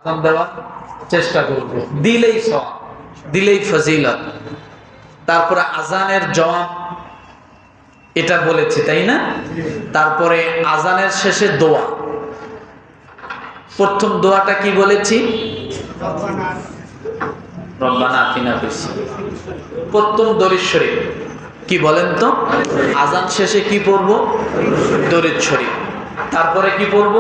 আযান দেওয়ার চেষ্টা করব, দিলেই সওয়াব, দিলেই ফজিলত। তারপরে আযানের জবাব এটা বলেছি, তাই না? তারপরে আযানের শেষে দোয়া। প্রথম দোয়াটা কি বলেছি? রব্বানা আতিনা ফিস। প্রথম দরুদ শরীফ কি বলেন তো? আযান শেষে কি পড়ব? দরুদ শরীফ। তারপরে কি পড়ব?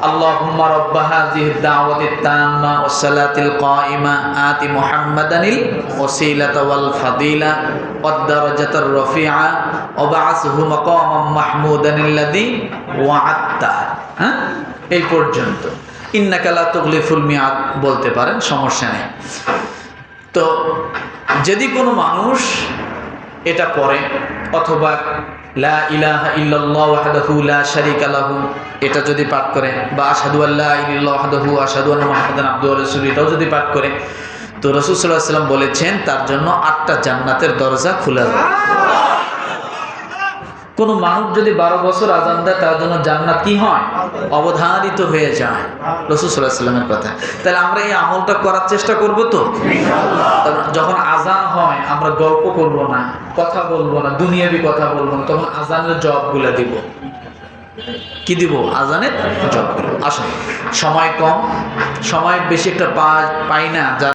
আল্লাহুম্মা রাব্ব হাযিহিদ দাওয়াতিত তাম্মা ওয়াস সালাতিল কায়িমা আতি মুহাম্মাদানিল ওয়াসিলাতা ওয়াল ফাদিলা ওয়াদ দারাজাতার রাফিআ ওয়া বা'আসহু মাকামান মাহমুদানিল্লাযী ওয়া'আদতা। হ্যাঁ, এই পর্যন্ত। ইন্নাকা লা তুগলিফুল মিয়াদ বলতে পারেন, সমস্যা নেই। তো যদি কোনো মানুষ এটা পড়ে, অথবা লা ইলাহা ইল্লাল্লাহু ওয়াহদাহু লা শারীকা লাহু এটা যদি পাঠ করে, বা আশহাদু আল্লা ইলাহা ইল্লাল্লাহু ওয়াহদাহু আশহাদু আন্না মুহাম্মাদান আবদুহু ওয়া রাসূলুহু এটাও যদি পাঠ করে, তো রাসূল সাল্লাল্লাহু আলাইহি ওয়াসাল্লাম বলেছেন তার জন্য 8টা জান্নাতের দরজা খোলা যাবে। কোনো মানুষ যদি 12 বছর আযান দেয় তার জন্য জান্নাত কি হয়? অবধারিত হয়ে যায়, রাসূল সাল্লাল্লাহু আলাইহি ওয়াসাল্লামের কথা। তাহলে আমরা এই আমলটা করার চেষ্টা করব তো ইনশাআল্লাহ। যখন আযান হয় আমরা গল্প করব না, কথা বলবো না, দুনিয়াবি কথা বলবো না, তখন আযানের জবাবগুলো দিব। কি দিব? আযানের জবাব। আসুন, সময় কম, সময় বেশি একটা পাই না।